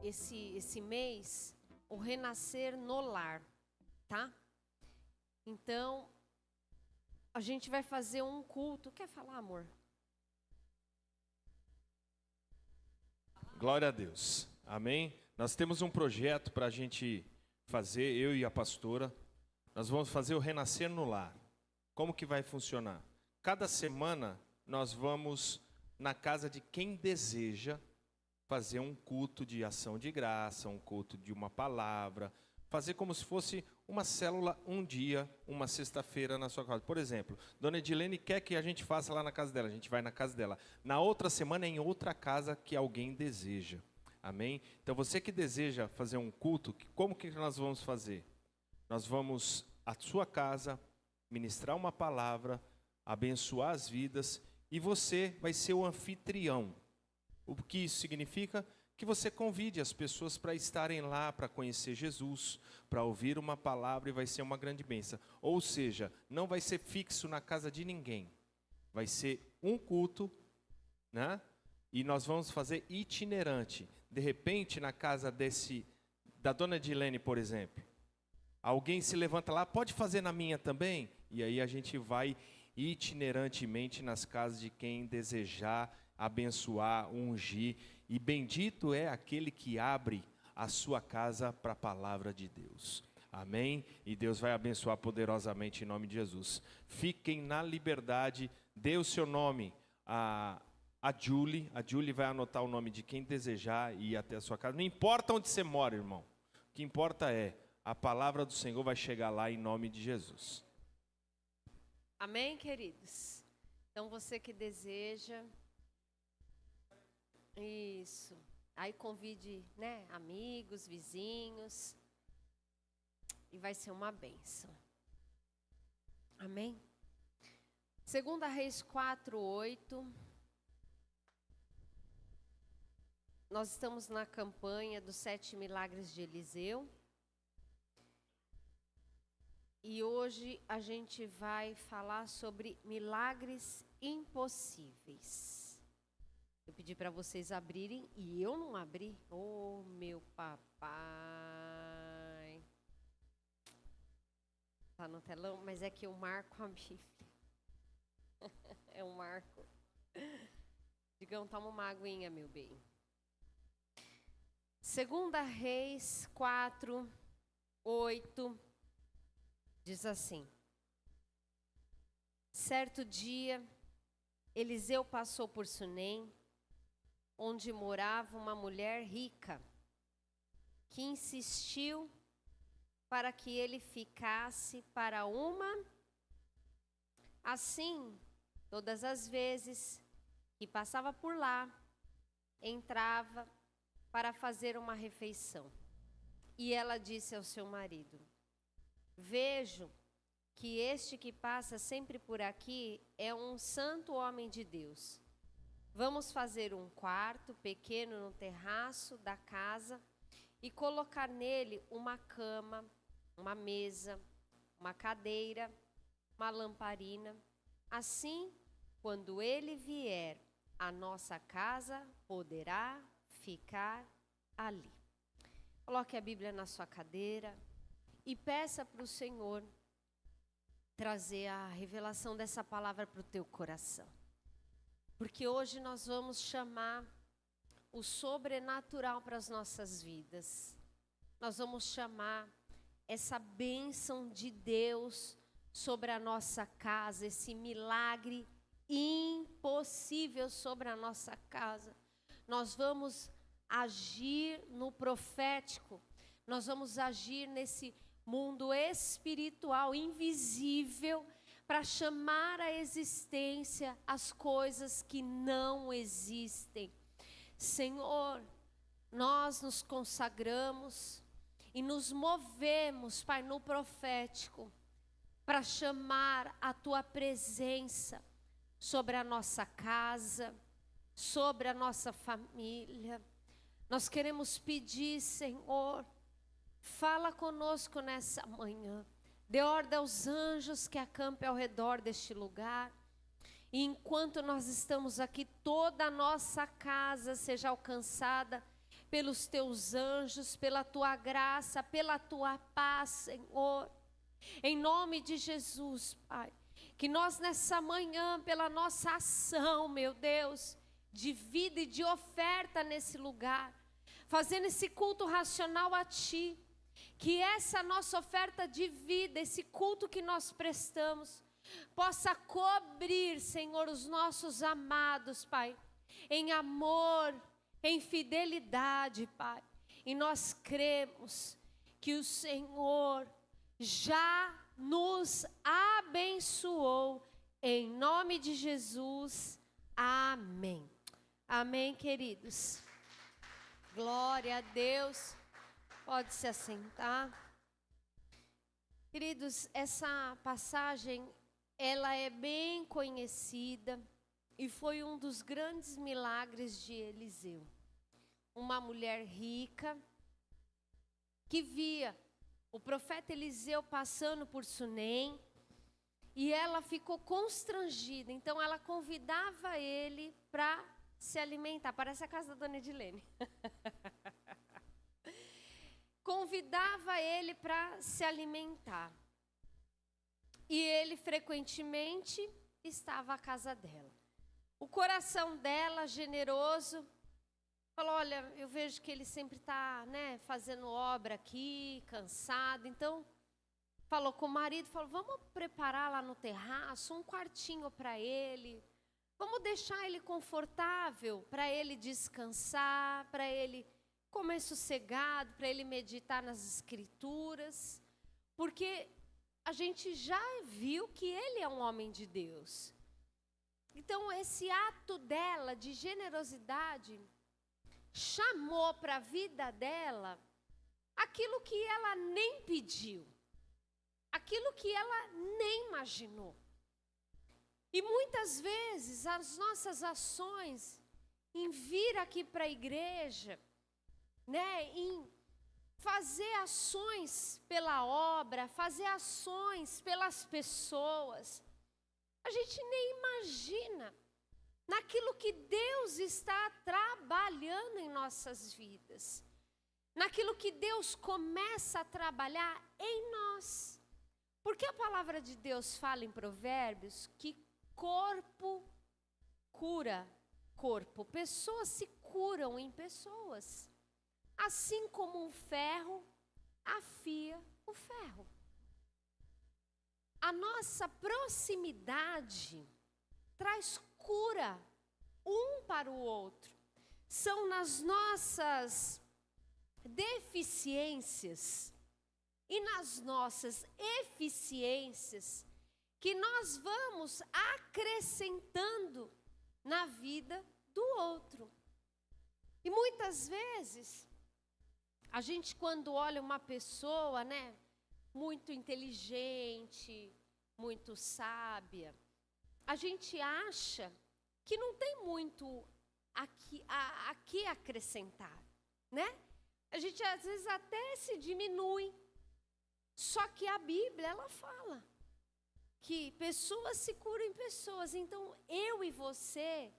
esse mês o Renascer no Lar, tá? Então, a gente vai fazer um culto. Quer falar, amor? Glória a Deus. Amém? Nós temos um projeto para a gente fazer, eu e a pastora. Nós vamos fazer o Renascer no Lar. Como que vai funcionar? Cada semana nós vamos na casa de quem deseja fazer um culto de ação de graça, um culto de uma palavra, fazer como se fosse uma célula um dia, uma sexta-feira na sua casa. Por exemplo, Dona Edilene quer que a gente faça lá na casa dela, a gente vai na casa dela. Na outra semana é em outra casa que alguém deseja. Amém? Então você que deseja fazer um culto, como que nós vamos fazer? Nós vamos à sua casa, ministrar uma palavra, abençoar as vidas, e você vai ser o anfitrião. O que isso significa? Que você convide as pessoas para estarem lá, para conhecer Jesus, para ouvir uma palavra, e vai ser uma grande bênção. Ou seja, não vai ser fixo na casa de ninguém. Vai ser um culto, né? E nós vamos fazer itinerante. De repente, na casa da Dona Edilene, por exemplo, alguém se levanta lá, pode fazer na minha também? E aí a gente vai itinerantemente nas casas de quem desejar abençoar, ungir. E bendito é aquele que abre a sua casa para a palavra de Deus. Amém? E Deus vai abençoar poderosamente em nome de Jesus. Fiquem na liberdade, dê o seu nome a Julie. A Julie vai anotar o nome de quem desejar e ir até a sua casa. Não importa onde você mora, irmão. O que importa é a palavra do Senhor vai chegar lá em nome de Jesus. Amém, queridos? Então você que deseja, isso, aí convide, né, amigos, vizinhos, e vai ser uma bênção. Amém? 2 Reis 4:8. Nós estamos na campanha dos 7 milagres de Eliseu. E hoje a gente vai falar sobre milagres impossíveis. Eu pedi para vocês abrirem e eu não abri. Oh, meu papai. Tá no telão, mas é que eu marco a Bíblia. É um marco. Digão, toma uma aguinha, meu bem. 2 Reis 4:8. Diz assim: certo dia, Eliseu passou por Sunem, onde morava uma mulher rica, que insistiu para que ele ficasse para uma. Assim, todas as vezes que passava por lá, entrava para fazer uma refeição. E ela disse ao seu marido: vejo que este que passa sempre por aqui é um santo homem de Deus. Vamos fazer um quarto pequeno no terraço da casa e colocar nele uma cama, uma mesa, uma cadeira, uma lamparina. Assim, quando ele vier à nossa casa, poderá ficar ali. Coloque a Bíblia na sua cadeira e peça para o Senhor trazer a revelação dessa palavra para o teu coração. Porque hoje nós vamos chamar o sobrenatural para as nossas vidas. Nós vamos chamar essa bênção de Deus sobre a nossa casa, esse milagre impossível sobre a nossa casa. Nós vamos agir no profético, nós vamos agir nesse mundo espiritual, invisível, para chamar à existência as coisas que não existem. Senhor, nós nos consagramos e nos movemos, Pai, no profético, para chamar a Tua presença sobre a nossa casa, sobre a nossa família. Nós queremos pedir, Senhor, fala conosco nessa manhã. Dê ordem aos anjos que acampem ao redor deste lugar. E enquanto nós estamos aqui, toda a nossa casa seja alcançada pelos teus anjos, pela tua graça, pela tua paz, Senhor. Em nome de Jesus, Pai, que nós nessa manhã, pela nossa ação, meu Deus, de vida e de oferta nesse lugar, fazendo esse culto racional a Ti, que essa nossa oferta de vida, esse culto que nós prestamos, possa cobrir, Senhor, os nossos amados, Pai, em amor, em fidelidade, Pai. E nós cremos que o Senhor já nos abençoou, em nome de Jesus, amém. Amém, queridos. Glória a Deus. Pode se assentar. Queridos, essa passagem, ela é bem conhecida e foi um dos grandes milagres de Eliseu. Uma mulher rica que via o profeta Eliseu passando por Sunem e ela ficou constrangida. Então ela convidava ele para se alimentar. Parece a casa da dona Edilene. Convidava ele para se alimentar. E ele frequentemente estava à casa dela. O coração dela, generoso, falou: olha, eu vejo que ele sempre está, fazendo obra aqui, cansado. Então, falou com o marido, falou: vamos preparar lá no terraço um quartinho para ele. Vamos deixar ele confortável, para ele descansar, para ele comer sossegado, para ele meditar nas escrituras. Porque a gente já viu que ele é um homem de Deus. Então, esse ato dela de generosidade chamou para a vida dela aquilo que ela nem pediu, aquilo que ela nem imaginou. E muitas vezes as nossas ações em vir aqui para a igreja, em fazer ações pela obra, fazer ações pelas pessoas, a gente nem imagina naquilo que Deus está trabalhando em nossas vidas, naquilo que Deus começa a trabalhar em nós. Porque a palavra de Deus fala em Provérbios que corpo cura corpo, pessoas se curam em pessoas, assim como um ferro afia o ferro. A nossa proximidade traz cura um para o outro. São nas nossas deficiências e nas nossas eficiências que nós vamos acrescentando na vida do outro. E muitas vezes, a gente quando olha uma pessoa, muito inteligente, muito sábia, a gente acha que não tem muito a que acrescentar, A gente às vezes até se diminui. Só que a Bíblia, ela fala que pessoas se curam em pessoas. Então, eu e você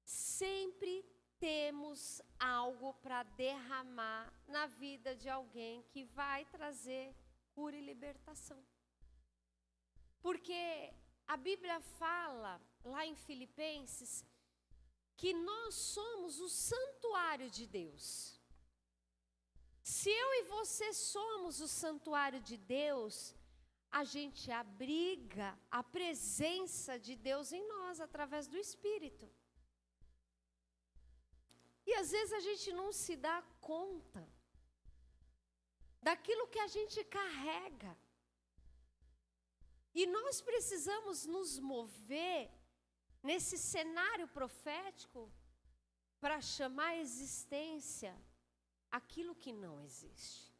sempre temos algo para derramar na vida de alguém que vai trazer cura e libertação. Porque a Bíblia fala, lá em Filipenses, que nós somos o santuário de Deus. Se eu e você somos o santuário de Deus, a gente abriga a presença de Deus em nós, através do Espírito. E às vezes a gente não se dá conta daquilo que a gente carrega. E nós precisamos nos mover nesse cenário profético para chamar à existência aquilo que não existe.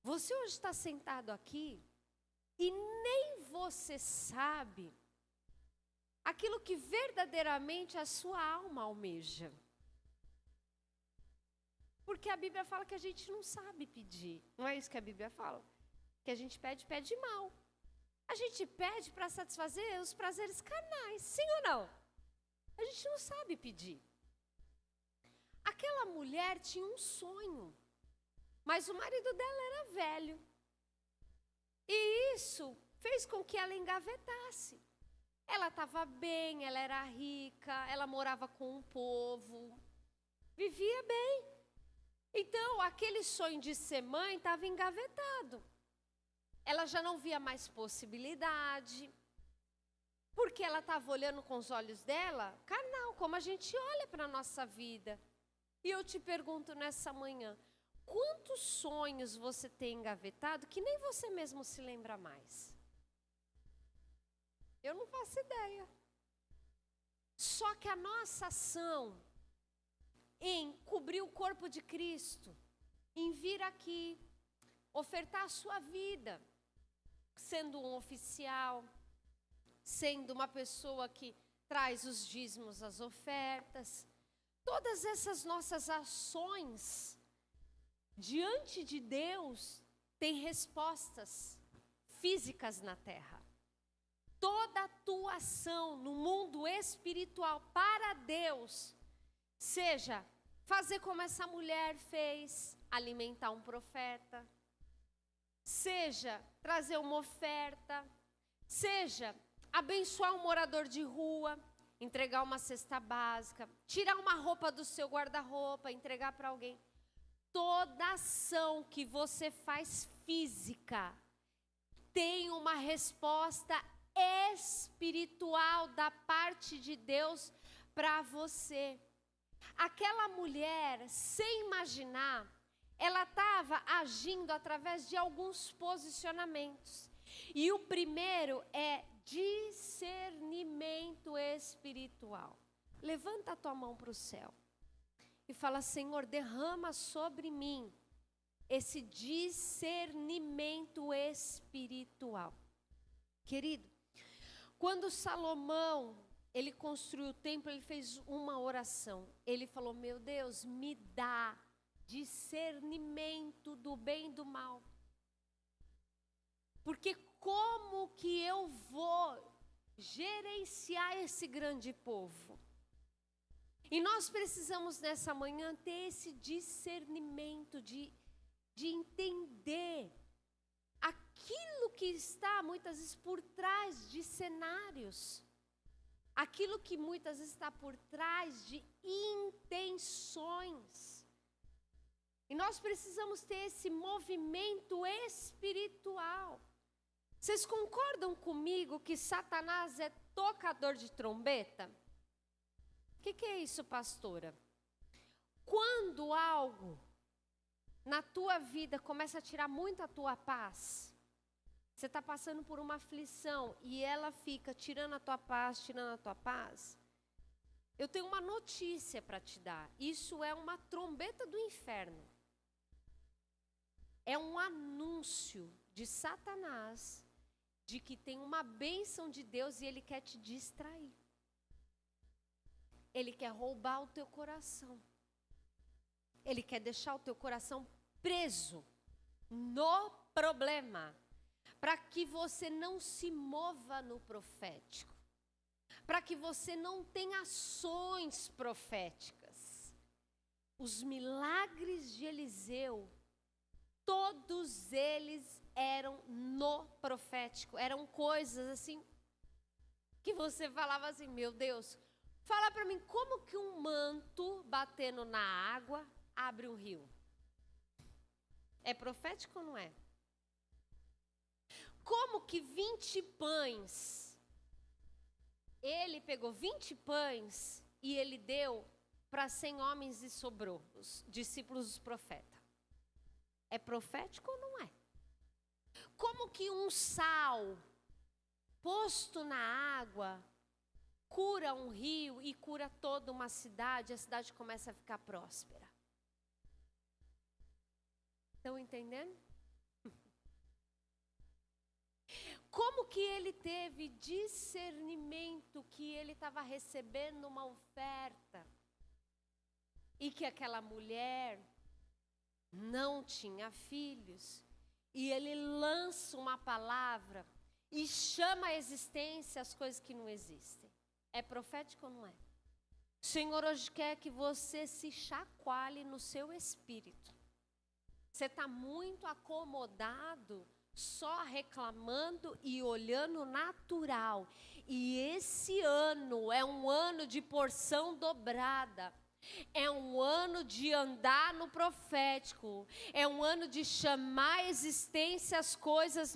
Você hoje está sentado aqui e nem você sabe aquilo que verdadeiramente a sua alma almeja. Porque a Bíblia fala que a gente não sabe pedir. Não é isso que a Bíblia fala? Que a gente pede mal. A gente pede para satisfazer os prazeres carnais, sim ou não? A gente não sabe pedir. Aquela mulher tinha um sonho, mas o marido dela era velho. E isso fez com que ela engavetasse. Ela estava bem, ela era rica, ela morava com um povo, vivia bem. Então, aquele sonho de ser mãe estava engavetado. Ela já não via mais possibilidade, porque ela estava olhando com os olhos dela, carnal, como a gente olha para a nossa vida. E eu te pergunto nessa manhã, quantos sonhos você tem engavetado que nem você mesmo se lembra mais? Eu não faço ideia. Só que a nossa ação em cobrir o corpo de Cristo, em vir aqui, ofertar a sua vida, sendo um oficial, sendo uma pessoa que traz os dízimos, as ofertas, todas essas nossas ações diante de Deus têm respostas físicas na terra. Toda a tua ação no mundo espiritual para Deus, seja fazer como essa mulher fez, alimentar um profeta, seja trazer uma oferta, seja abençoar um morador de rua, entregar uma cesta básica, tirar uma roupa do seu guarda-roupa, entregar para alguém. Toda ação que você faz física tem uma resposta espiritual da parte de Deus para você. Aquela mulher, sem imaginar, ela estava agindo através de alguns posicionamentos. E o primeiro é discernimento espiritual. Levanta a tua mão para o céu e fala: Senhor, derrama sobre mim esse discernimento espiritual. Querido, quando Salomão, ele construiu o templo, ele fez uma oração. Ele falou: meu Deus, me dá discernimento do bem e do mal. Porque como que eu vou gerenciar esse grande povo? E nós precisamos nessa manhã ter esse discernimento de entender aquilo que está muitas vezes por trás de cenários, aquilo que muitas vezes está por trás de intenções. E nós precisamos ter esse movimento espiritual. Vocês concordam comigo que Satanás é tocador de trombeta? O que é isso, pastora? Quando algo na tua vida começa a tirar muito a tua paz, você está passando por uma aflição e ela fica tirando a tua paz, eu tenho uma notícia para te dar. Isso é uma trombeta do inferno. É um anúncio de Satanás de que tem uma bênção de Deus e ele quer te distrair. Ele quer roubar o teu coração. Ele quer deixar o teu coração preso no problema, para que você não se mova no profético, para que você não tenha ações proféticas. Os milagres de Eliseu, todos eles eram no profético, eram coisas assim, que você falava assim: meu Deus, fala para mim, como que um manto batendo na água abre um rio? É profético ou não é? Como que 20 pães, ele pegou 20 pães e ele deu para 100 homens e sobrou, os discípulos do profeta? É profético ou não é? Como que um sal posto na água cura um rio e cura toda uma cidade, a cidade começa a ficar próspera? Estão entendendo? Como que ele teve discernimento que ele estava recebendo uma oferta e que aquela mulher não tinha filhos, e ele lança uma palavra e chama à existência as coisas que não existem? É profético ou não é? O Senhor hoje quer que você se chacoalhe no seu espírito. Você está muito acomodado, só reclamando e olhando natural. E esse ano é um ano de porção dobrada. É um ano de andar no profético. É um ano de chamar à existência as coisas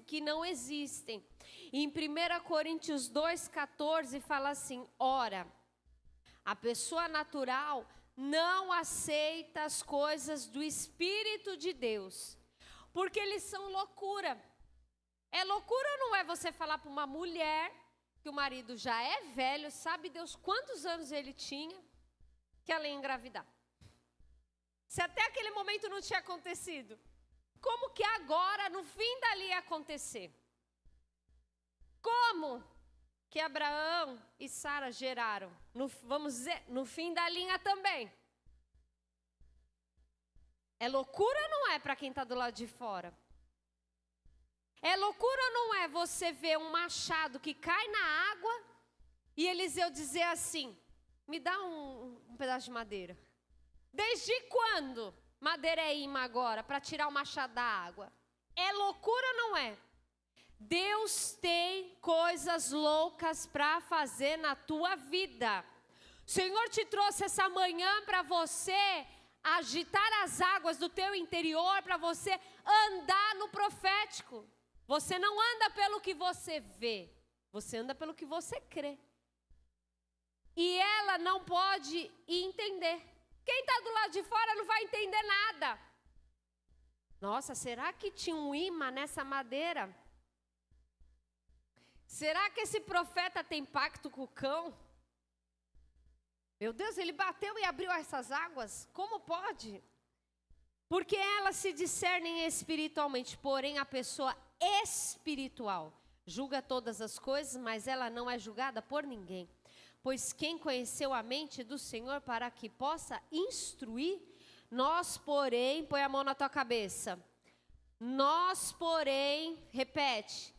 que não existem. E em 1 Coríntios 2,14 fala assim: ora, a pessoa natural não aceita as coisas do Espírito de Deus, porque eles são loucura. É loucura ou não é você falar para uma mulher que o marido já é velho, sabe Deus quantos anos ele tinha, que ela ia engravidar? Se até aquele momento não tinha acontecido, como que agora, no fim dali, ia acontecer? Como que Abraão e Sara geraram? Vamos dizer, no fim da linha também. É loucura ou não é para quem está do lado de fora? É loucura ou não é você ver um machado que cai na água e Eliseu dizer assim: me dá um pedaço de madeira. Desde quando madeira é imã agora para tirar o machado da água? É loucura ou não é? Deus tem coisas loucas para fazer na tua vida. O Senhor te trouxe essa manhã para você agitar as águas do teu interior, para você andar no profético. Você não anda pelo que você vê, você anda pelo que você crê. E ela não pode entender. Quem está do lado de fora não vai entender nada. Nossa, será que tinha um imã nessa madeira? Será que esse profeta tem pacto com o cão? Meu Deus, ele bateu e abriu essas águas? Como pode? Porque elas se discernem espiritualmente, porém a pessoa espiritual julga todas as coisas, mas ela não é julgada por ninguém. Pois quem conheceu a mente do Senhor para que possa instruir? Nós, porém, põe a mão na tua cabeça. Nós, porém, repete,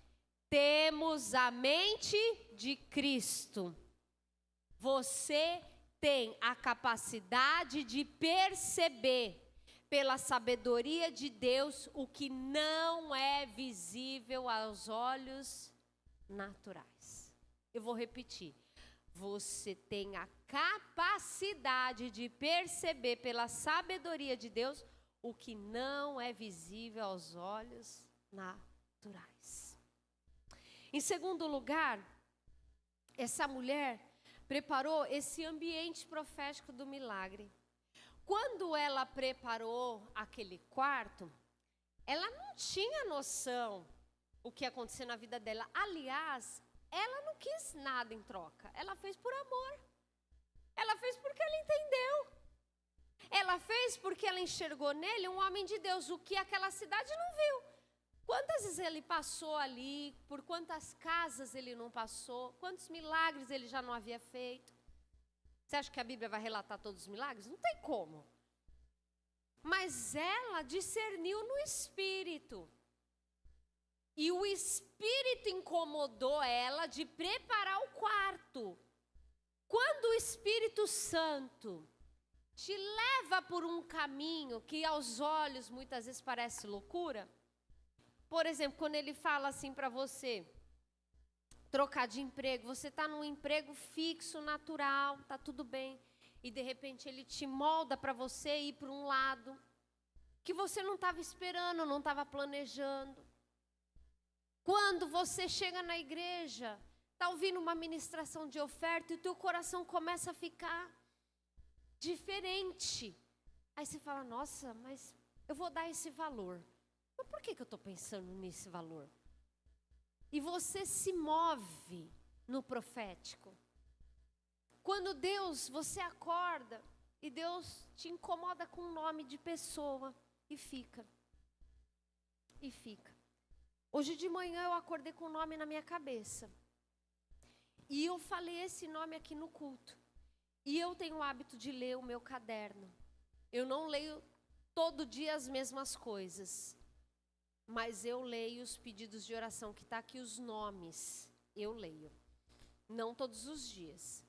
temos a mente de Cristo. Você tem a capacidade de perceber, pela sabedoria de Deus, o que não é visível aos olhos naturais. Eu vou repetir. Você tem a capacidade de perceber, pela sabedoria de Deus, o que não é visível aos olhos naturais. Em segundo lugar, essa mulher preparou esse ambiente profético do milagre. Quando ela preparou aquele quarto, ela não tinha noção o que ia acontecer na vida dela. Aliás, ela não quis nada em troca. Ela fez por amor. Ela fez porque ela entendeu. Ela fez porque ela enxergou nele um homem de Deus, o que aquela cidade não viu. Quantas vezes ele passou ali, por quantas casas ele não passou, quantos milagres ele já não havia feito. Você acha que a Bíblia vai relatar todos os milagres? Não tem como. Mas ela discerniu no Espírito. E o Espírito incomodou ela de preparar o quarto. Quando o Espírito Santo te leva por um caminho que aos olhos muitas vezes parece loucura. Por exemplo, quando ele fala assim para você, trocar de emprego, você está num emprego fixo, natural, está tudo bem. E de repente ele te molda para você ir para um lado que você não estava esperando, não estava planejando. Quando você chega na igreja, está ouvindo uma ministração de oferta e o teu coração começa a ficar diferente. Aí você fala, nossa, mas eu vou dar esse valor. Mas por que eu estou pensando nesse valor? E você se move no profético. Quando você acorda e Deus te incomoda com o nome de pessoa e fica. E fica. Hoje de manhã eu acordei com o nome na minha cabeça. E eu falei esse nome aqui no culto. E eu tenho o hábito de ler o meu caderno. Eu não leio todo dia as mesmas coisas. Mas eu leio os pedidos de oração, que está aqui os nomes. Eu leio. Não todos os dias.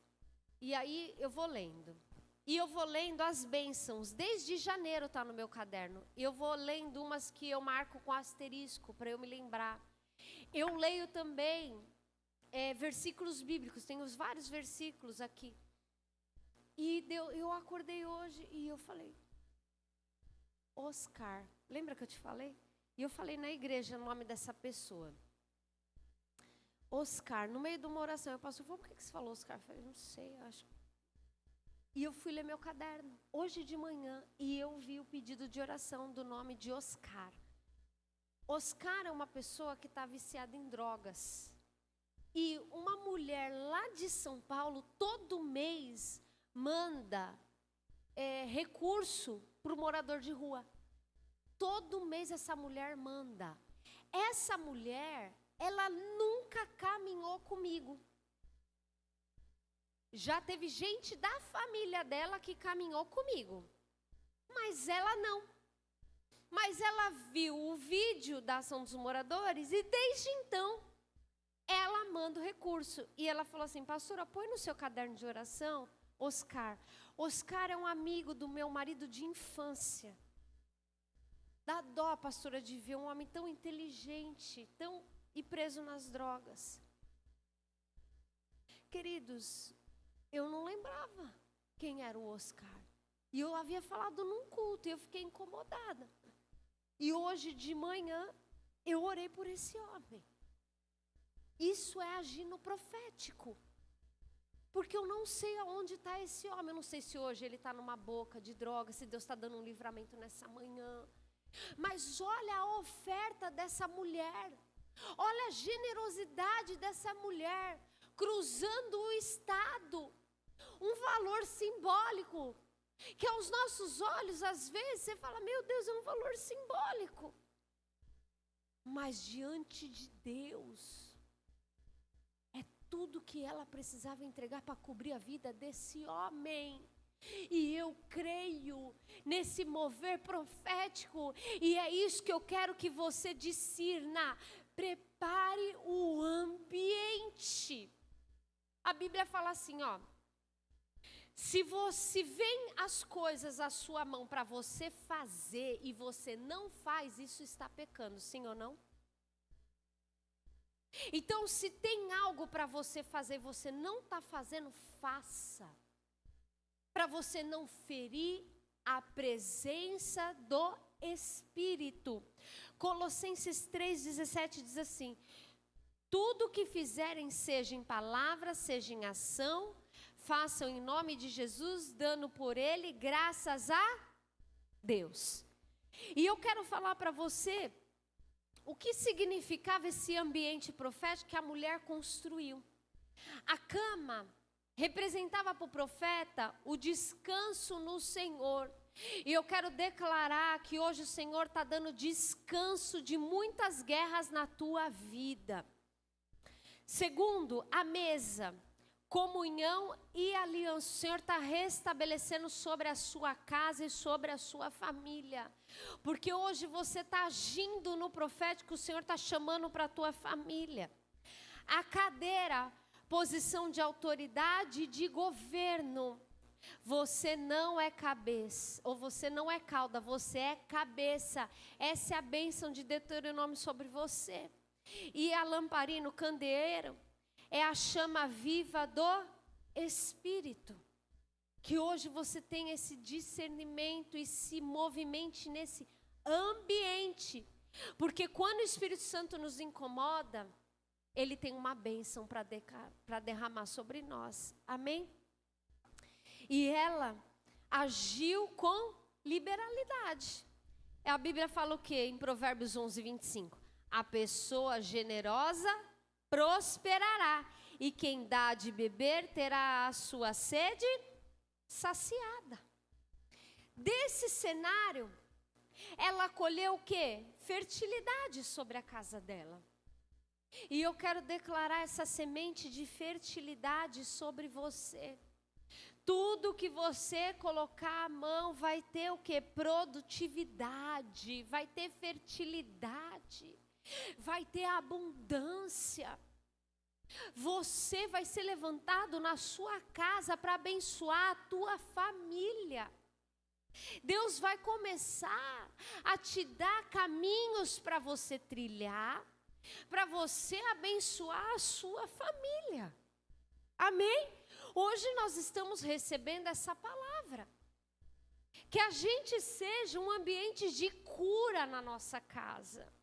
E aí eu vou lendo. E eu vou lendo as bênçãos. Desde janeiro está no meu caderno. Eu vou lendo umas que eu marco com asterisco para eu me lembrar. Eu leio também versículos bíblicos. Tenho vários versículos aqui. E eu acordei hoje e eu falei, Oscar, lembra que eu te falei? E eu falei na igreja o nome dessa pessoa. Oscar, no meio de uma oração, eu passei, por que você falou Oscar? Eu falei, não sei, acho. E eu fui ler meu caderno, hoje de manhã, e eu vi o pedido de oração do nome de Oscar. Oscar é uma pessoa que está viciada em drogas. E uma mulher lá de São Paulo, todo mês, manda recurso para o morador de rua. Todo mês essa mulher manda. Essa mulher, ela nunca caminhou comigo. Já teve gente da família dela que caminhou comigo. Mas ela não. Mas ela viu o vídeo da ação dos moradores e desde então ela manda o recurso. E ela falou assim, pastora, põe no seu caderno de oração, Oscar. Oscar é um amigo do meu marido de infância. Dá dó, pastora, de ver um homem tão inteligente, e preso nas drogas. Queridos, eu não lembrava quem era o Oscar. E eu havia falado num culto e eu fiquei incomodada. E hoje de manhã eu orei por esse homem. Isso é agir no profético. Porque eu não sei aonde está esse homem. Eu não sei se hoje ele está numa boca de droga, se Deus está dando um livramento nessa manhã. Mas olha a oferta dessa mulher. Olha a generosidade dessa mulher. Cruzando o estado. Um valor simbólico. Que aos nossos olhos, às vezes, você fala, meu Deus, é um valor simbólico. Mas diante de Deus, é tudo que ela precisava entregar para cobrir a vida desse homem. E eu creio nesse mover profético. E é isso que eu quero que você discirna. Prepare o ambiente. A Bíblia fala assim, ó. Se vem as coisas à sua mão para você fazer e você não faz, isso está pecando, sim ou não? Então, se tem algo para você fazer e você não está fazendo, faça. Para você não ferir a presença do Espírito. Colossenses 3,17 diz assim, tudo o que fizerem, seja em palavra, seja em ação, façam em nome de Jesus, dando por ele graças a Deus. E eu quero falar para você o que significava esse ambiente profético que a mulher construiu. A cama representava para o profeta o descanso no Senhor. E eu quero declarar que hoje o Senhor está dando descanso de muitas guerras na tua vida. Segundo, a mesa. Comunhão e aliança. O Senhor está restabelecendo sobre a sua casa e sobre a sua família. Porque hoje você está agindo no profético, o Senhor está chamando para a tua família. A cadeira, posição de autoridade e de governo. Você não é cabeça, ou você não é cauda, você é cabeça. Essa é a bênção de Deuteronômio sobre você. E a lamparina, o candeeiro, é a chama viva do Espírito. Que hoje você tem esse discernimento e se movimente nesse ambiente. Porque quando o Espírito Santo nos incomoda, ele tem uma bênção para derramar sobre nós. Amém? E ela agiu com liberalidade. A Bíblia fala o quê? Em Provérbios 11:25. A pessoa generosa prosperará, e quem dá de beber terá a sua sede saciada. Desse cenário, ela colheu o quê? Fertilidade sobre a casa dela. E eu quero declarar essa semente de fertilidade sobre você. Tudo que você colocar a mão vai ter o quê? Produtividade, vai ter fertilidade. Vai ter abundância. Você vai ser levantado na sua casa para abençoar a tua família. Deus vai começar a te dar caminhos para você trilhar, para você abençoar a sua família. Amém? Hoje nós estamos recebendo essa palavra. Que a gente seja um ambiente de cura na nossa casa.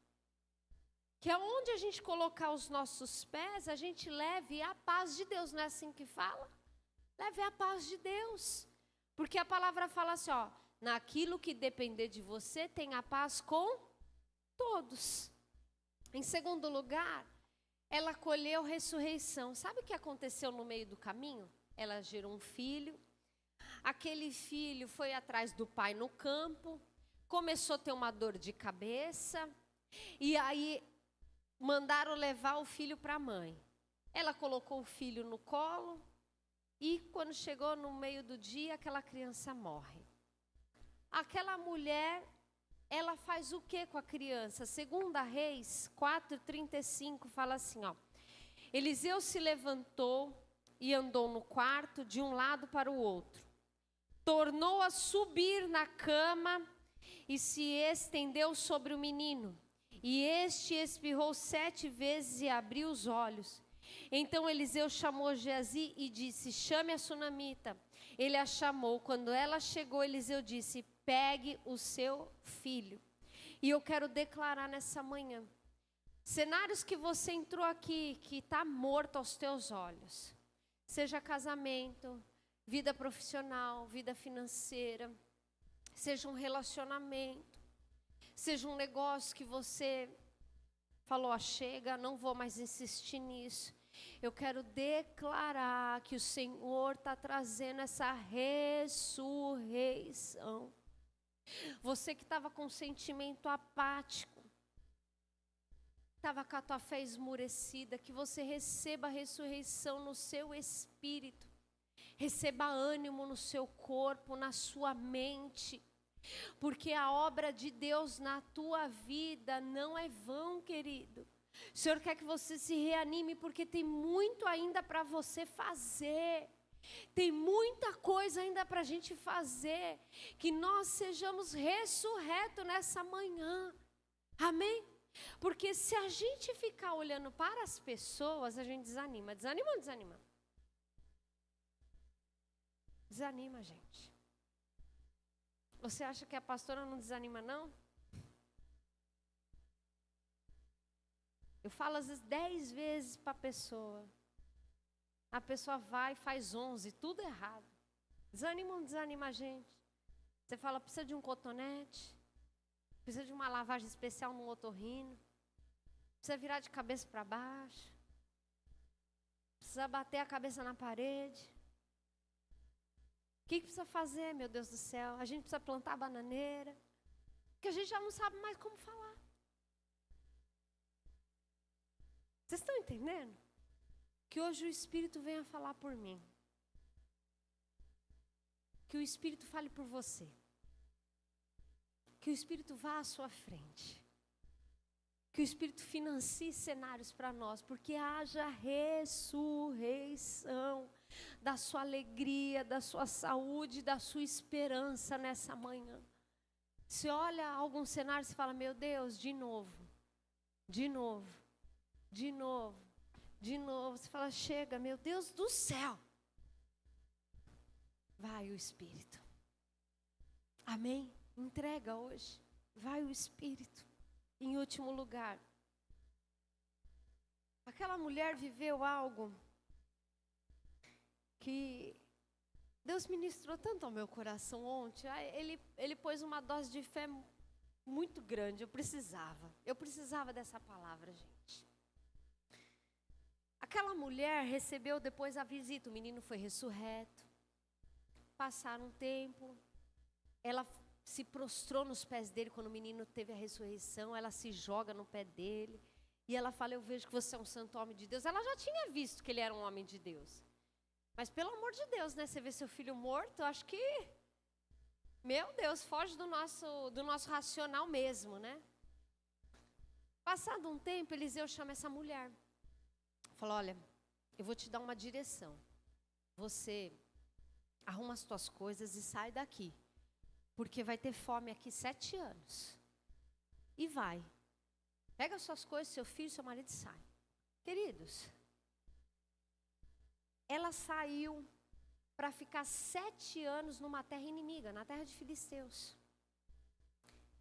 Que aonde a gente colocar os nossos pés, a gente leve a paz de Deus. Não é assim que fala? Leve a paz de Deus. Porque a palavra fala assim, ó, naquilo que depender de você, tenha paz com todos. Em segundo lugar, ela colheu ressurreição. Sabe o que aconteceu no meio do caminho? Ela gerou um filho. Aquele filho foi atrás do pai no campo, começou a ter uma dor de cabeça, e aí mandaram levar o filho para a mãe. Ela colocou o filho no colo, e quando chegou no meio do dia, aquela criança morre. Aquela mulher, ela faz o que com a criança? 2 Reis 4:35 fala assim, ó. Eliseu se levantou e andou no quarto de um lado para o outro. Tornou a subir na cama e se estendeu sobre o menino. E este espirrou 7 vezes e abriu os olhos. Então Eliseu chamou Geazi e disse, chame a sunamita. Ele a chamou. Quando ela chegou, Eliseu disse, pegue o seu filho. E eu quero declarar nessa manhã, cenários que você entrou aqui, que está morto aos teus olhos. Seja casamento, vida profissional, vida financeira, seja um relacionamento, seja um negócio que você falou, ó, chega, não vou mais insistir nisso. Eu quero declarar que o Senhor está trazendo essa ressurreição. Você que estava com sentimento apático, estava com a tua fé esmurecida, que você receba a ressurreição no seu espírito. Receba ânimo no seu corpo, na sua mente. Porque a obra de Deus na tua vida não é vão, querido. O Senhor quer que você se reanime, porque tem muito ainda para você fazer. Tem muita coisa ainda para a gente fazer. Que nós sejamos ressurretos nessa manhã. Amém? Porque se a gente ficar olhando para as pessoas, a gente desanima. Desanima ou não desanima? Desanima, gente. Você acha que a pastora não desanima, não? Eu falo às vezes 10 vezes para a pessoa. A pessoa vai e faz 11, tudo errado. Desanima ou não desanima a gente? Você fala, precisa de um cotonete, precisa de uma lavagem especial no otorrino, precisa virar de cabeça para baixo, precisa bater a cabeça na parede. O que precisa fazer, meu Deus do céu? A gente precisa plantar a bananeira, porque a gente já não sabe mais como falar. Vocês estão entendendo? Que hoje o Espírito venha falar por mim. Que o Espírito fale por você. Que o Espírito vá à sua frente. Que o Espírito financie cenários para nós, porque haja ressurreição da sua alegria, da sua saúde, da sua esperança nessa manhã. Se olha algum cenário e fala, meu Deus, de novo, de novo, de novo, de novo. Você fala, chega, meu Deus do céu. Vai o Espírito. Amém? Entrega hoje. Vai o Espírito. Em último lugar, aquela mulher viveu algo que Deus ministrou tanto ao meu coração ontem. Ele pôs uma dose de fé muito grande. Eu precisava dessa palavra, gente. Aquela mulher recebeu depois a visita, o menino foi ressurreto. Passaram um tempo, ela se prostrou nos pés dele quando o menino teve a ressurreição, ela se joga no pé dele, e ela fala, eu vejo que você é um santo homem de Deus. Ela já tinha visto que ele era um homem de Deus. Mas pelo amor de Deus, né? Você vê seu filho morto, eu acho que, meu Deus, foge do nosso racional mesmo, né? Passado um tempo, Eliseu chama essa mulher. Falou, olha, eu vou te dar uma direção. Você arruma as tuas coisas e sai daqui. Porque vai ter fome aqui 7 anos. E vai. Pega as suas coisas, seu filho, seu marido e sai. Queridos, ela saiu para ficar 7 anos numa terra inimiga, na terra de filisteus.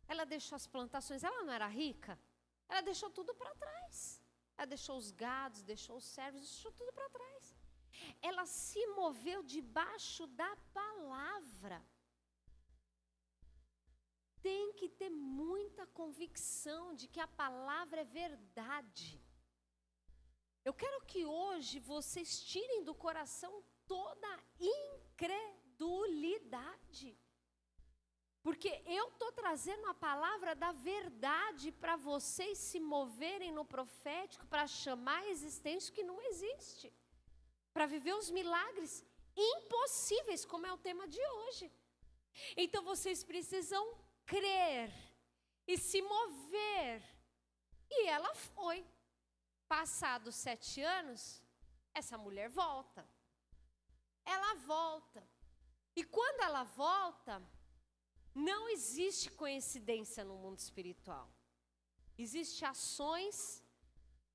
Ela deixou as plantações, ela não era rica, ela deixou tudo para trás. Ela deixou os gados, deixou os servos, deixou tudo para trás. Ela se moveu debaixo da palavra. Tem que ter muita convicção de que a palavra é verdade. Eu quero que hoje vocês tirem do coração toda a incredulidade. Porque eu estou trazendo a palavra da verdade para vocês se moverem no profético, para chamar a existência que não existe. Para viver os milagres impossíveis, como é o tema de hoje. Então vocês precisam crer e se mover. E ela foi. Passados 7 anos, essa mulher volta. Ela volta. E quando ela volta, não existe coincidência no mundo espiritual. Existem ações,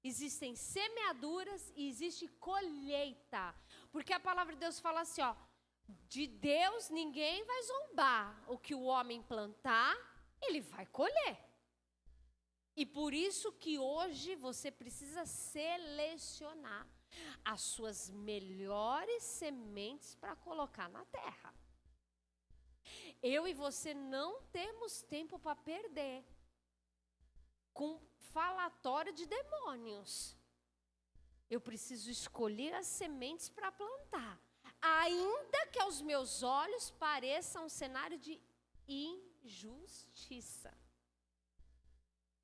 existem semeaduras e existe colheita. Porque a palavra de Deus fala assim, ó, de Deus ninguém vai zombar. O que o homem plantar, ele vai colher. E por isso que hoje você precisa selecionar as suas melhores sementes para colocar na terra. Eu e você não temos tempo para perder com falatório de demônios. Eu preciso escolher as sementes para plantar. Ainda que aos meus olhos pareça um cenário de injustiça.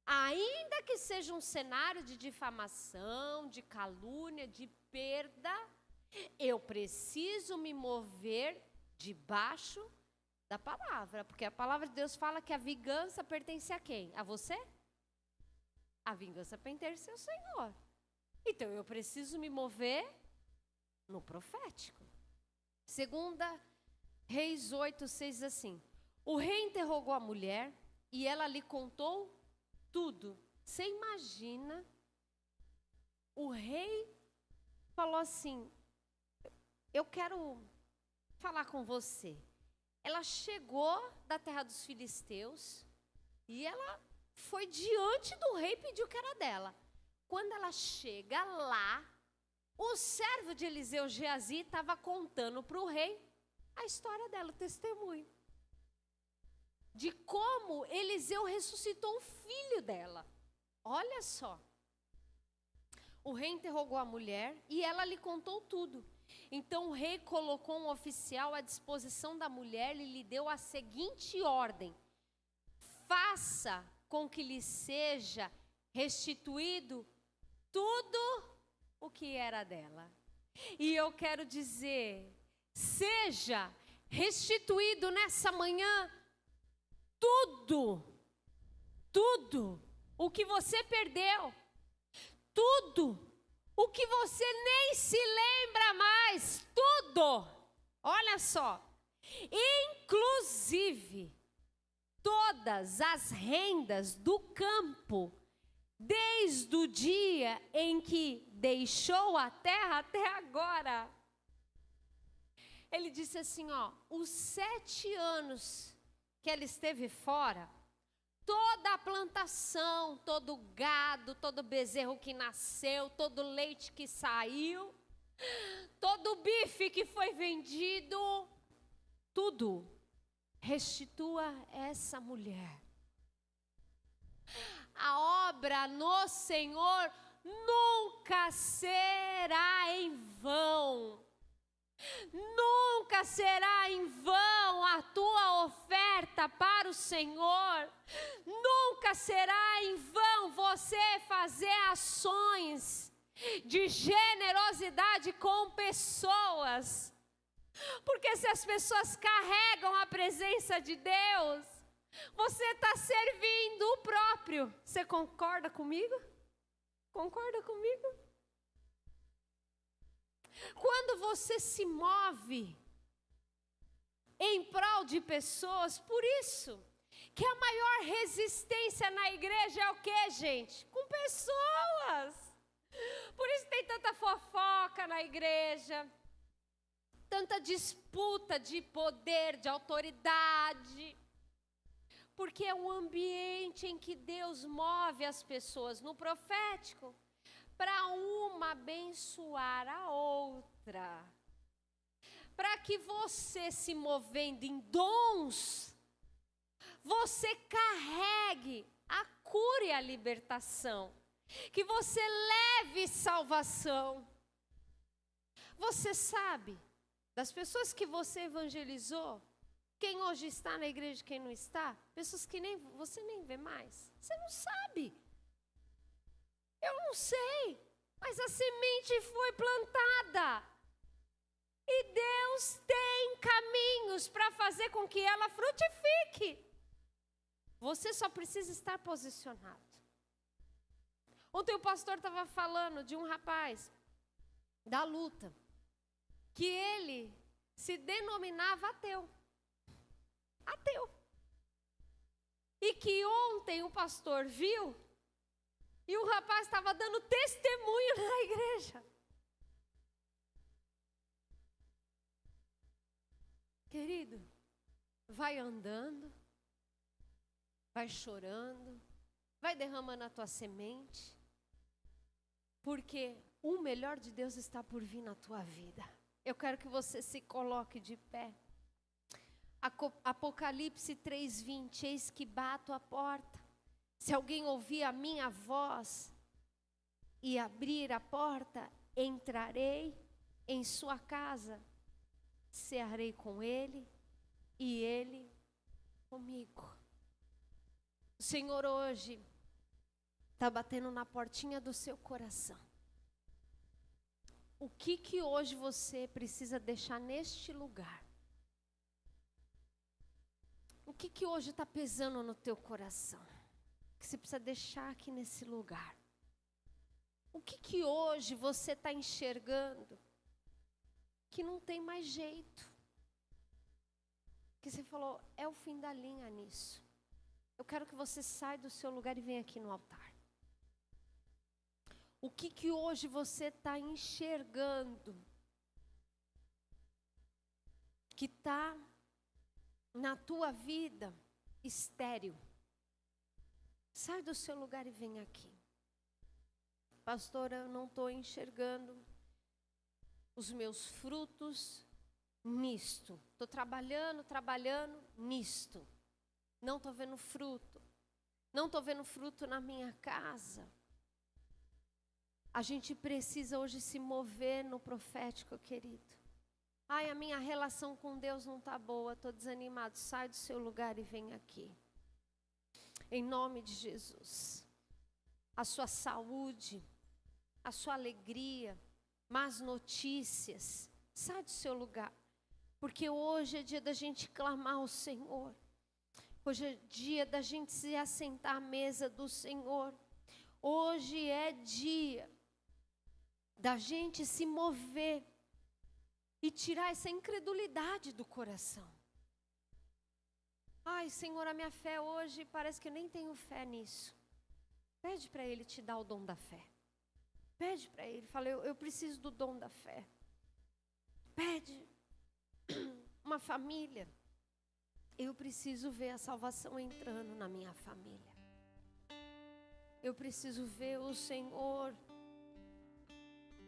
Ainda que seja um cenário de difamação, de calúnia, de perda, eu preciso me mover debaixo da palavra. Porque a palavra de Deus fala que a vingança pertence a quem? A você? A vingança pertence ao Senhor. Então eu preciso me mover no profético. 2 Reis 8:6 assim: o rei interrogou a mulher e ela lhe contou tudo. Você imagina, o rei falou assim, eu quero falar com você. Ela chegou da terra dos filisteus e ela foi diante do rei e pediu que era dela. Quando ela chega lá, o servo de Eliseu, Geazi, estava contando para o rei a história dela, o testemunho. De como Eliseu ressuscitou o filho dela. Olha só. O rei interrogou a mulher e ela lhe contou tudo. Então o rei colocou um oficial à disposição da mulher e lhe deu a seguinte ordem: faça com que lhe seja restituído tudo o que era dela. E eu quero dizer, seja restituído nessa manhã tudo o que você perdeu, tudo o que você nem se lembra mais, tudo, olha só, inclusive todas as rendas do campo, desde o dia em que deixou a terra até agora. Ele disse assim, ó, os 7 anos que ela esteve fora, toda a plantação, todo o gado, todo o bezerro que nasceu, todo o leite que saiu, todo o bife que foi vendido, tudo, restitua essa mulher. A obra no Senhor nunca será em vão. Nunca será em vão a tua oferta para o Senhor. Nunca será em vão você fazer ações de generosidade com pessoas. Porque se as pessoas carregam a presença de Deus, você está servindo o próprio. Você concorda comigo? Concorda comigo? Quando você se move em prol de pessoas, por isso que a maior resistência na igreja é o quê, gente? Com pessoas. Por isso tem tanta fofoca na igreja, tanta disputa de poder, de autoridade. Porque é um ambiente em que Deus move as pessoas no profético para uma abençoar a outra. Para que você, se movendo em dons, você carregue a cura e a libertação. Que você leve salvação. Você sabe, das pessoas que você evangelizou, quem hoje está na igreja e quem não está, pessoas que você nem vê mais. Você não sabe. Eu não sei, mas a semente foi plantada. E Deus tem caminhos para fazer com que ela frutifique. Você só precisa estar posicionado. Ontem o pastor estava falando de um rapaz da luta, que ele se denominava ateu. Ateu. E que ontem o pastor viu, e o rapaz estava dando testemunho na igreja. Querido, vai andando, vai chorando, vai derramando a tua semente, porque o melhor de Deus está por vir na tua vida. Eu quero que você se coloque de pé. Apocalipse 3:20, eis que bato a porta. Se alguém ouvir a minha voz e abrir a porta, entrarei em sua casa, cearei com ele e ele comigo. O Senhor hoje está batendo na portinha do seu coração. O que hoje você precisa deixar neste lugar? O que hoje está pesando no teu coração? Que você precisa deixar aqui nesse lugar? O que hoje você está enxergando que não tem mais jeito? Que você falou, é o fim da linha nisso. Eu quero que você saia do seu lugar e venha aqui no altar. O que hoje você está enxergando que está na tua vida estéril? Sai do seu lugar e vem aqui. Pastora, eu não estou enxergando os meus frutos nisto. Estou trabalhando nisto. Não estou vendo fruto. Não estou vendo fruto na minha casa. A gente precisa hoje se mover no profético, querido. Ai, a minha relação com Deus não está boa, estou desanimado. Sai do seu lugar e vem aqui. Em nome de Jesus. A sua saúde, a sua alegria, más notícias. Sai do seu lugar. Porque hoje é dia da gente clamar ao Senhor. Hoje é dia da gente se assentar à mesa do Senhor. Hoje é dia da gente se mover e tirar essa incredulidade do coração. Ai, Senhor, a minha fé hoje parece que eu nem tenho fé nisso. Pede para Ele te dar o dom da fé. Pede para Ele, fala, eu preciso do dom da fé. Pede uma família. Eu preciso ver a salvação entrando na minha família. Eu preciso ver o Senhor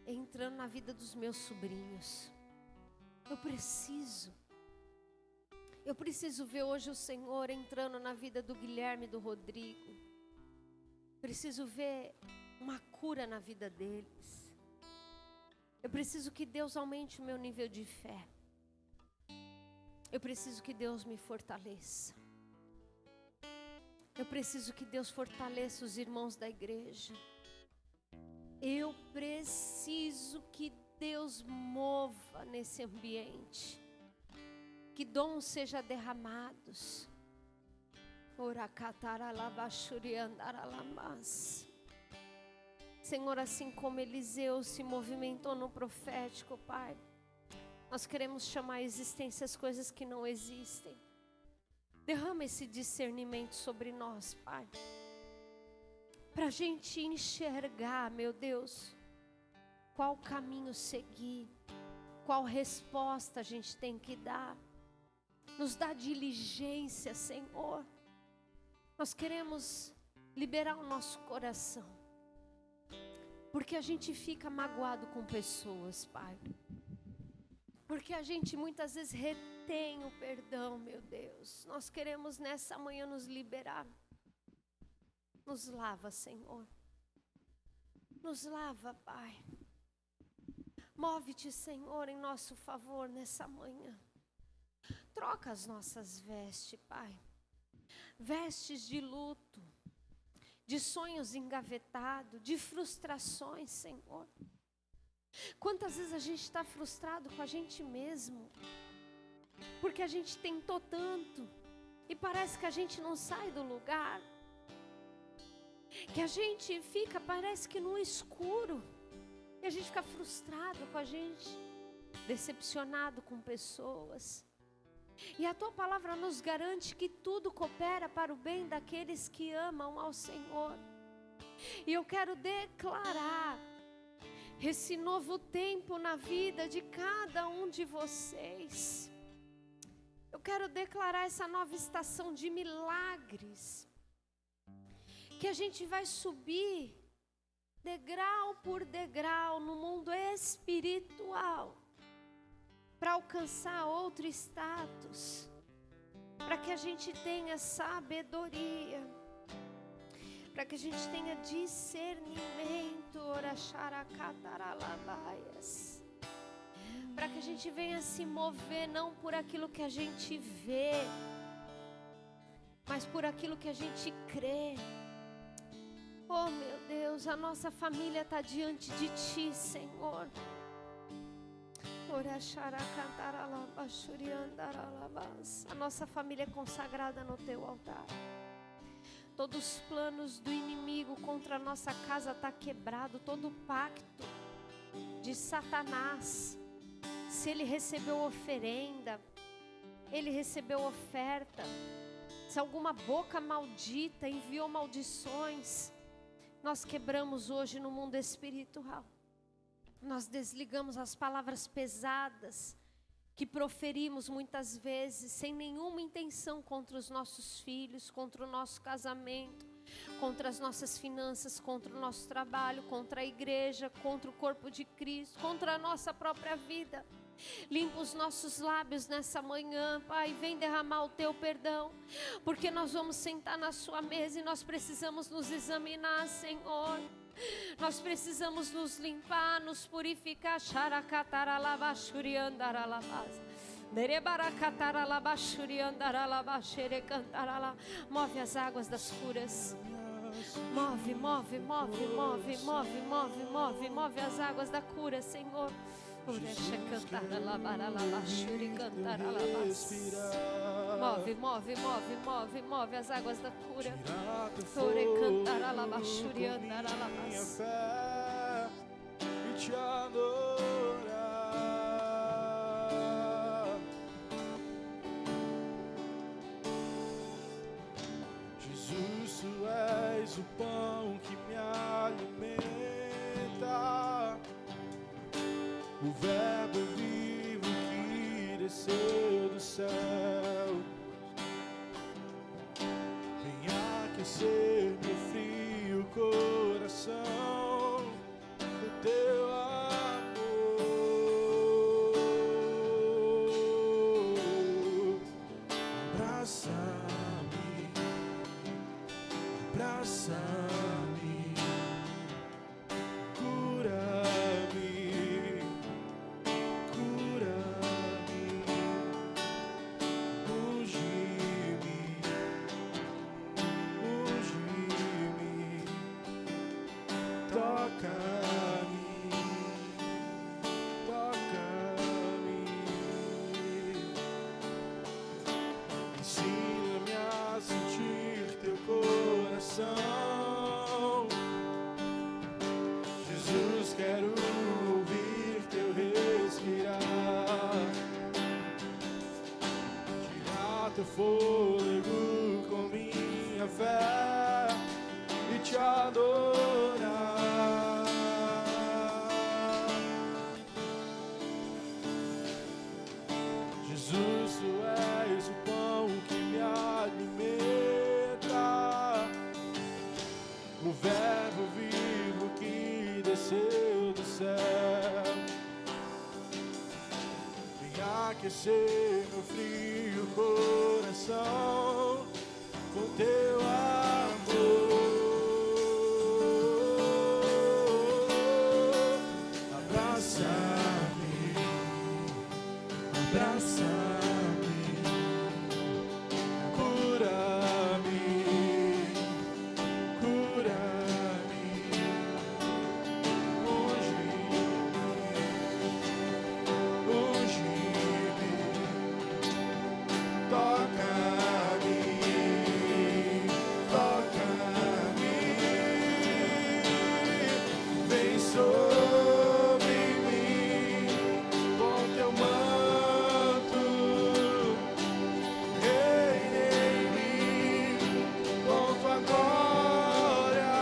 entrando na vida dos meus sobrinhos. Eu preciso ver hoje o Senhor entrando na vida do Guilherme e do Rodrigo. Preciso ver uma cura na vida deles. Eu preciso que Deus aumente o meu nível de fé. Eu preciso que Deus me fortaleça. Eu preciso que Deus fortaleça os irmãos da igreja. Eu preciso que Deus mova nesse ambiente. Que dons sejam derramados. Senhor, assim como Eliseu se movimentou no profético, Pai, nós queremos chamar à existência as coisas que não existem. Derrama esse discernimento sobre nós, Pai, para a gente enxergar, meu Deus, qual caminho seguir, qual resposta a gente tem que dar. Nos dá diligência, Senhor. Nós queremos liberar o nosso coração, porque a gente fica magoado com pessoas, Pai. Porque a gente muitas vezes retém o perdão, meu Deus. Nós queremos nessa manhã nos liberar. Nos lava, Senhor. Nos lava, Pai. Move-te, Senhor, em nosso favor nessa manhã. Troca as nossas vestes, Pai. Vestes de luto, de sonhos engavetados, de frustrações, Senhor. Quantas vezes a gente está frustrado com a gente mesmo, porque a gente tentou tanto e parece que a gente não sai do lugar, que a gente fica, parece que no escuro, e a gente fica frustrado com a gente, decepcionado com pessoas. E a tua palavra nos garante que tudo coopera para o bem daqueles que amam ao Senhor. E eu quero declarar esse novo tempo na vida de cada um de vocês. Eu quero declarar essa nova estação de milagres, que a gente vai subir degrau por degrau no mundo espiritual, para alcançar outro status, para que a gente tenha sabedoria, para que a gente tenha discernimento, para que a gente venha se mover não por aquilo que a gente vê, mas por aquilo que a gente crê. Oh meu Deus, a nossa família está diante de Ti, Senhor. A nossa família é consagrada no Teu altar. Todos os planos do inimigo contra a nossa casa está quebrado. Todo pacto de Satanás, se ele recebeu oferenda, ele recebeu oferta, se alguma boca maldita enviou maldições, nós quebramos hoje no mundo espiritual. Nós desligamos as palavras pesadas que proferimos muitas vezes sem nenhuma intenção contra os nossos filhos, contra o nosso casamento, contra as nossas finanças, contra o nosso trabalho, contra a igreja, contra o corpo de Cristo, contra a nossa própria vida. Limpa os nossos lábios nessa manhã, Pai, vem derramar o Teu perdão, porque nós vamos sentar na Sua mesa e nós precisamos nos examinar, Senhor. Nós precisamos nos limpar, nos purificar. Move as águas das curas. Move, move, move, move, move, move, move, move as águas da cura, Senhor. Move, move, move, move, move as águas da cura. Minha fé e te adorar. Jesus, Tu és o pão que me alimenta, o Verbo vivo que desceu do céu. Vem aquecer meu frio coração do Teu amor. Abraça-me, abraça-me, cura-me, cura-me, unge-me, unge-me, toca-me, toca-me. Ensina-me a sentir Teu coração. te adorar. Jesus, tu és o pão que me alimenta, o verbo vivo que desceu do céu. Vem aquecer meu frio coração com teu amor. Abraça-me, abraça-me, cura-me, cura-me, unge-me, unge-me, toca-me, toca-me, vem sobre mim com teu manto, reina em mim com tua glória,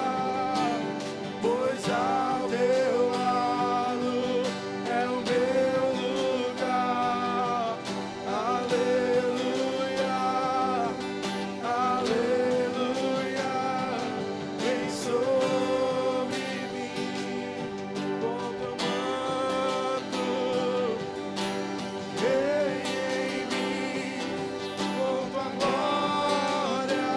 pois ao teu lado é o meu lugar. Aleluia, aleluia, vem sobre mim com teu manto, reina em mim com tua glória,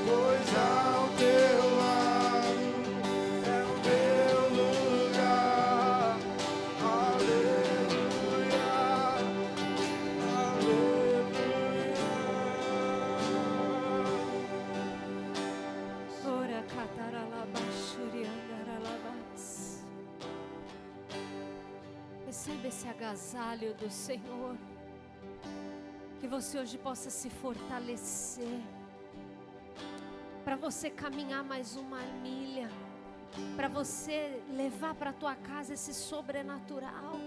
pois ao teu lado é o meu lugar. Aleluia, aleluia. Ora cataralabashuriandaralabas. Receba esse agasalho do Senhor. Que você hoje possa se fortalecer. Para você caminhar mais uma milha. Para você levar para a tua casa esse sobrenatural.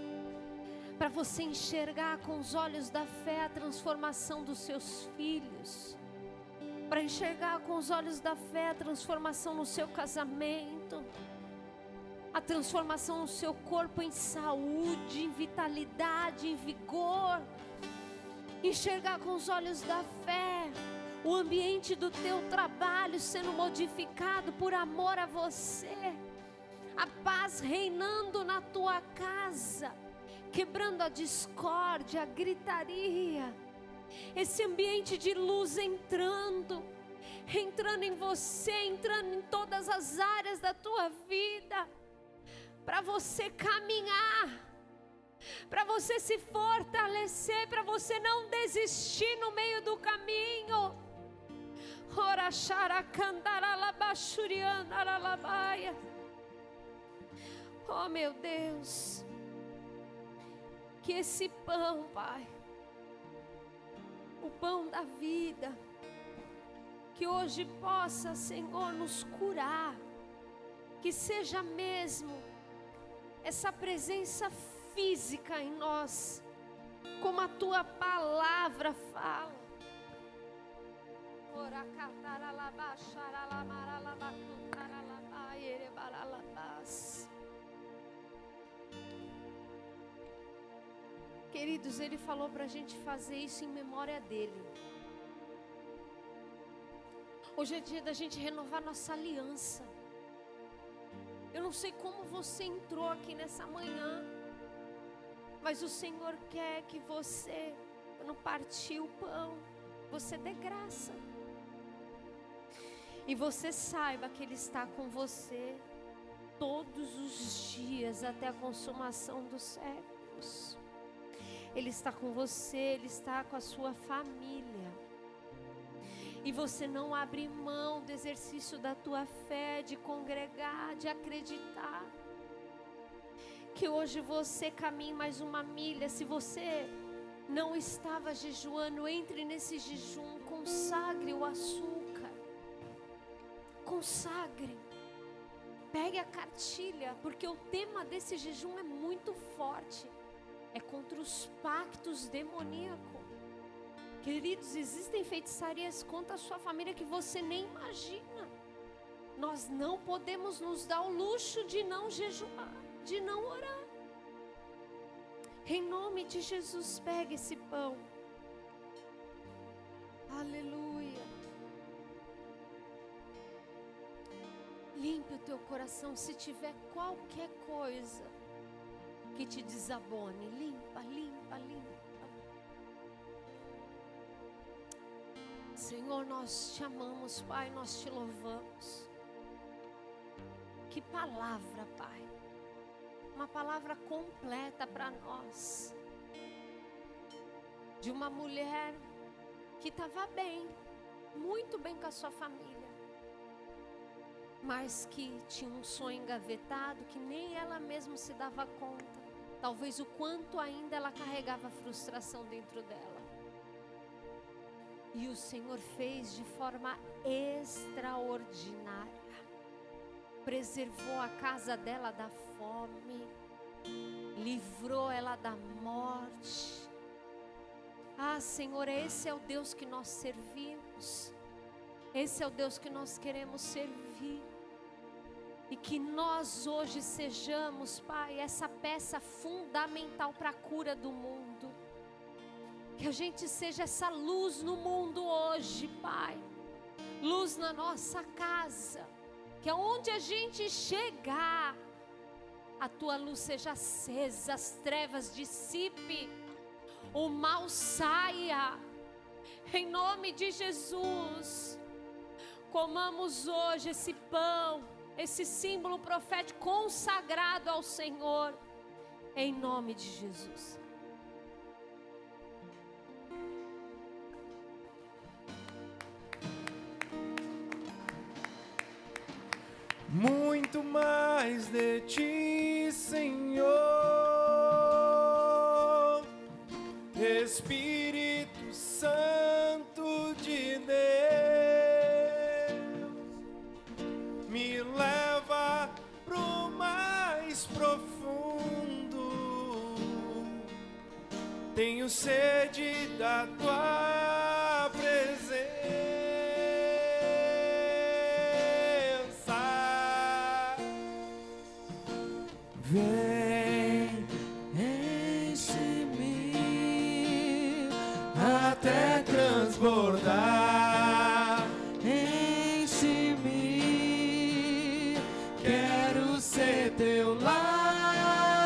Para você enxergar com os olhos da fé a transformação dos seus filhos. Para enxergar com os olhos da fé a transformação no seu casamento, a transformação no seu corpo em saúde, em vitalidade, em vigor. Enxergar com os olhos da fé o ambiente do teu trabalho sendo modificado por amor a você, a paz reinando na tua casa, quebrando a discórdia, a gritaria. Esse ambiente de luz entrando em você, entrando em todas as áreas da tua vida, para você caminhar, para você se fortalecer, para você não desistir no meio do caminho. Oh meu Deus, que esse pão, Pai, o pão da vida, que hoje possa, Senhor, nos curar, que seja mesmo essa presença física em nós, como a Tua palavra fala. Queridos, Ele falou para a gente fazer isso em memória dEle. Hoje é dia da gente renovar nossa aliança. Eu não sei como você entrou aqui nessa manhã, mas o Senhor quer que você, quando partir o pão, você dê graça. E você saiba que Ele está com você todos os dias até a consumação dos séculos. Ele está com você, Ele está com a sua família. E você não abre mão do exercício da tua fé, de congregar, de acreditar. Que hoje você caminhe mais uma milha. Se você não estava jejuando, entre nesse jejum, consagre o açúcar. Consagre. Pegue a cartilha, porque o tema desse jejum é muito forte. É contra os pactos demoníacos. Queridos, existem feitiçarias contra a sua família que você nem imagina. nós não podemos nos dar o luxo de não jejuar, de não orar. Em nome de Jesus, pega esse pão. Aleluia. Limpe o teu coração. Se tiver qualquer coisa que te desabone, limpa, limpa, limpa. Senhor, nós te amamos, Pai, nós te louvamos. Que palavra, Pai. Uma palavra completa para nós. De uma mulher que estava bem, muito bem com a sua família, mas que tinha um sonho engavetado que nem ela mesma se dava conta. Talvez o quanto ainda ela carregava frustração dentro dela. E o Senhor fez de forma extraordinária. Preservou a casa dela da fome, livrou ela da morte. Ah, Senhor, esse é o Deus que nós servimos. Esse é o Deus que nós queremos servir. E que nós hoje sejamos, Pai, essa peça fundamental para a cura do mundo. Que a gente seja essa luz no mundo hoje, Pai. Luz na nossa casa. Que aonde a gente chegar, a Tua luz seja acesa, as trevas dissipem, o mal saia. Em nome de Jesus, comamos hoje esse pão, esse símbolo profético consagrado ao Senhor, em nome de Jesus. Muito mais de ti, Senhor, Espírito Santo de Deus, me leva pro mais profundo. Tenho sede da tua presença. Vem, enche-me até transbordar. Enche-me, quero ser teu lar,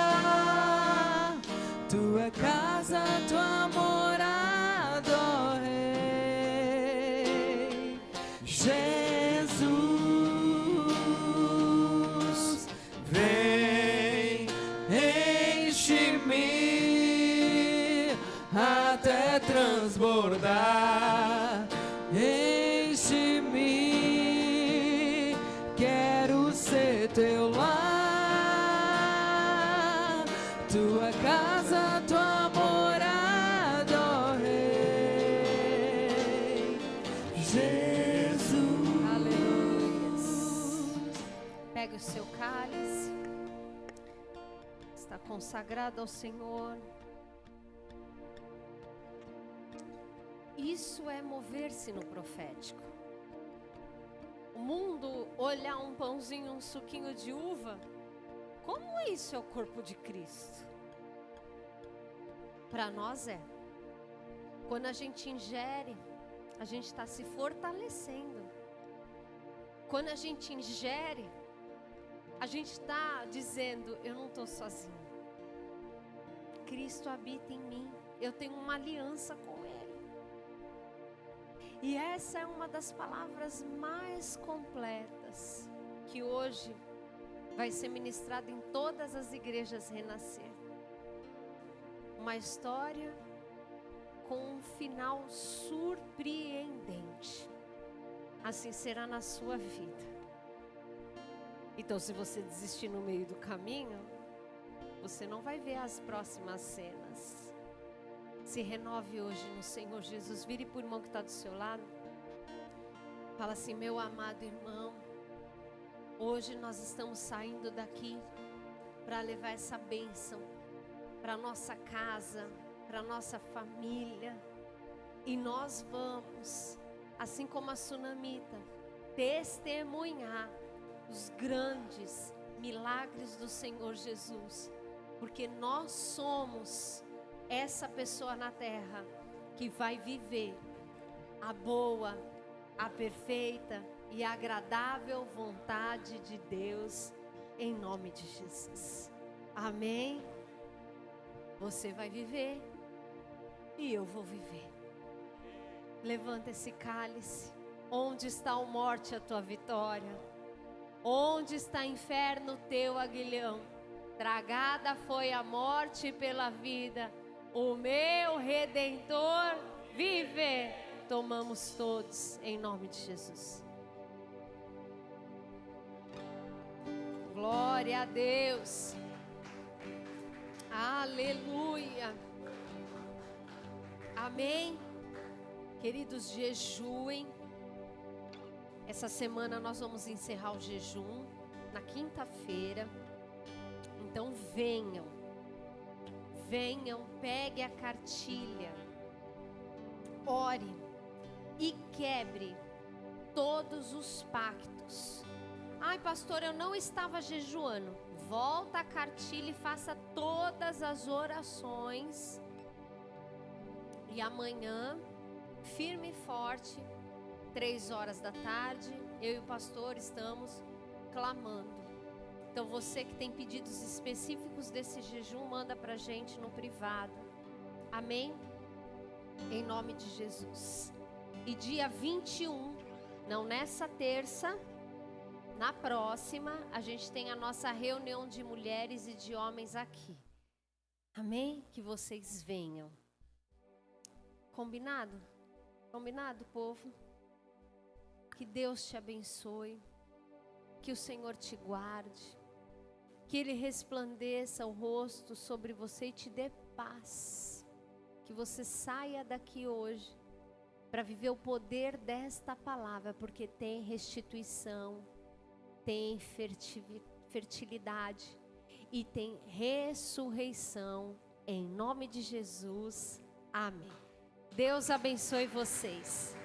tua casa, tua morada, ó Rei Jesus. Vem, enche-me até transbordar. Enche-me, quero ser teu lar, tua casa, tua morada, ó Rei Jesus. Aleluia. Pega o seu cálice. Está consagrado ao Senhor. Isso é mover-se no profético. O mundo olhar um pãozinho, um suquinho de uva, como isso é o corpo de Cristo? Para nós é. Quando a gente ingere, a gente está se fortalecendo. Quando a gente ingere, a gente está dizendo, eu não estou sozinho. Cristo habita em mim. Eu tenho uma aliança com Ele. E essa é uma das palavras mais completas que hoje vai ser ministrada em todas as igrejas Renascer. Uma história com um final surpreendente. Assim será na sua vida. Então, se você desistir no meio do caminho, você não vai ver as próximas cenas. Se renove hoje no Senhor Jesus. Vire para o irmão que está do seu lado. Fala assim: meu amado irmão, hoje nós estamos saindo daqui para levar essa bênção para nossa casa, para nossa família. E nós vamos, assim como a sunamita, testemunhar os grandes milagres do Senhor Jesus, porque nós somos essa pessoa na terra que vai viver a boa, a perfeita e agradável vontade de Deus, em nome de Jesus. Amém? Você vai viver e eu vou viver. Levanta esse cálice. Onde está, ó morte, a tua vitória? Onde está, inferno, o teu aguilhão? Tragada foi a morte pela vida, o meu Redentor vive. Tomamos todos em nome de Jesus. Glória a Deus. Aleluia. Amém. Queridos, jejuem. Essa semana nós vamos encerrar o jejum na quinta-feira. Então venham, pegue a cartilha, ore e quebre todos os pactos. Ai, pastor, eu não estava jejuando. Volta a cartilha e faça todas as orações. E amanhã, firme e forte, 3 horas da tarde, eu e o pastor estamos clamando. Então você que tem pedidos específicos desse jejum, manda pra gente no privado. Amém? Em nome de Jesus. E dia 21, não nessa terça, na próxima, a gente tem a nossa reunião de mulheres e de homens aqui. Amém? Que vocês venham. Combinado? Combinado, povo? Que Deus te abençoe, que o Senhor te guarde, que Ele resplandeça o rosto sobre você e te dê paz, que você saia daqui hoje para viver o poder desta palavra, porque tem restituição, tem fertilidade e tem ressurreição, em nome de Jesus, amém. Deus abençoe vocês.